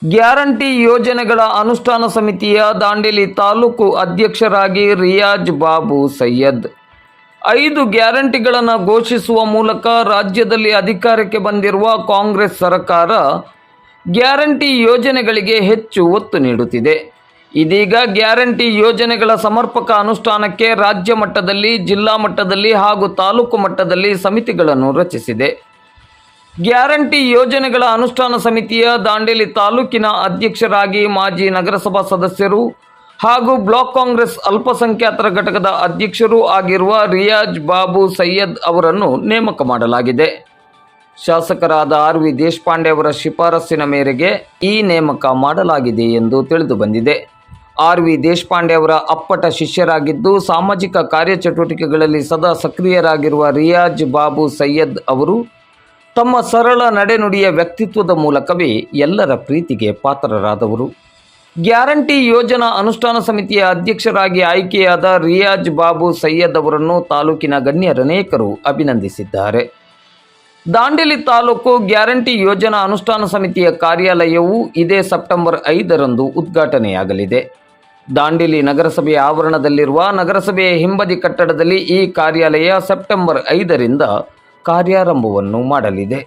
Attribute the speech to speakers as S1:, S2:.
S1: Guarantee ಯೋಜನೆಗಳ ಅನುಷ್ಠಾನ ಸಮಿತಿಯ ದಾಂಡೇಲಿ ತಾಲೂಕು ಅಧ್ಯಕ್ಷರಾಗಿ ರಿಯಾಜ್ ಬಾಬು ಸೈಯದ್ 5 ಗ್ಯಾರಂಟಿಗಳನ್ನು ಘೋಷಿಸುವ ಮೂಲಕ ರಾಜ್ಯದಲ್ಲಿ ಅಧಿಕಾರಕ್ಕೆ ಬಂದಿರುವ ಕಾಂಗ್ರೆಸ್ ಸರ್ಕಾರ ಗ್ಯಾರಂಟಿ ಯೋಜನೆಗಳಿಗೆ ಹೆಚ್ಚು ಒತ್ತು ನೀಡುತ್ತಿದೆ. ಇದೀಗ ಗ್ಯಾರಂಟಿ ಯೋಜನೆಗಳ ಸಮರ್ಪಕ ಅನುಷ್ಠಾನಕ್ಕೆ ರಾಜ್ಯ ಮಟ್ಟದಲ್ಲಿ, ಜಿಲ್ಲಾ ಮಟ್ಟದಲ್ಲಿ ಹಾಗೂ ತಾಲೂಕು ಮಟ್ಟದಲ್ಲಿ ಸಮಿತಿಗಳನ್ನು ರಚಿಸಿದೆ. ಗ್ಯಾರಂಟಿ ಯೋಜನೆಗಳ ಅನುಷ್ಠಾನ ಸಮಿತಿಯ ದಾಂಡೇಲಿ ತಾಲೂಕಿನ ಅಧ್ಯಕ್ಷರಾಗಿ ಮಾಜಿ ನಗರಸಭಾ ಸದಸ್ಯರು ಹಾಗೂ ಬ್ಲಾಕ್ ಕಾಂಗ್ರೆಸ್ ಅಲ್ಪಸಂಖ್ಯಾತರ ಘಟಕದ ಅಧ್ಯಕ್ಷರೂ ಆಗಿರುವ ರಿಯಾಜ್ ಬಾಬು ಸೈಯದ್ ಅವರನ್ನು ನೇಮಕ ಮಾಡಲಾಗಿದೆ. ಶಾಸಕರಾದ ಆರ್.ವಿ. ದೇಶಪಾಂಡೆ ಅವರ ಶಿಫಾರಸ್ಸಿನ ಮೇರೆಗೆ ಈ ನೇಮಕ ಮಾಡಲಾಗಿದೆ ಎಂದು ತಿಳಿದು ಬಂದಿದೆ. ಆರ್.ವಿ. ದೇಶಪಾಂಡೆ ಅವರ ಅಪ್ಪಟ ಶಿಷ್ಯರಾಗಿದ್ದು ಸಾಮಾಜಿಕ ಕಾರ್ಯಚಟುವಟಿಕೆಗಳಲ್ಲಿ ಸದಾ ಸಕ್ರಿಯರಾಗಿರುವ ರಿಯಾಜ್ ಬಾಬು ಸೈಯದ್ ಅವರು ತಮ್ಮ ಸರಳ ನಡೆನುಡಿಯ ವ್ಯಕ್ತಿತ್ವದ ಮೂಲಕವೇ ಎಲ್ಲರ ಪ್ರೀತಿಗೆ ಪಾತ್ರರಾದವರು. ಗ್ಯಾರಂಟಿ ಯೋಜನಾ ಅನುಷ್ಠಾನ ಸಮಿತಿಯ ಅಧ್ಯಕ್ಷರಾಗಿ ಆಯ್ಕೆಯಾದ ರಿಯಾಜ್ ಬಾಬು ಸೈಯದ್ ಅವರನ್ನು ತಾಲೂಕಿನ ಗಣ್ಯರನೇಕರು ಅಭಿನಂದಿಸಿದ್ದಾರೆ. ದಾಂಡೇಲಿ ತಾಲೂಕು ಗ್ಯಾರಂಟಿ ಯೋಜನಾ ಅನುಷ್ಠಾನ ಸಮಿತಿಯ ಕಾರ್ಯಾಲಯವು ಇದೇ ಸೆಪ್ಟೆಂಬರ್ 5ರಂದು ಉದ್ಘಾಟನೆಯಾಗಲಿದೆ. ದಾಂಡೇಲಿ ನಗರಸಭೆಯ ಆವರಣದಲ್ಲಿರುವ ನಗರಸಭೆಯ ಹಿಂಬದಿ ಕಟ್ಟಡದಲ್ಲಿ ಈ ಕಾರ್ಯಾಲಯ ಸೆಪ್ಟೆಂಬರ್ 5ರಿಂದ ಕಾರ್ಯಾರಂಭವನ್ನು ಮಾಡಲಿದೆ.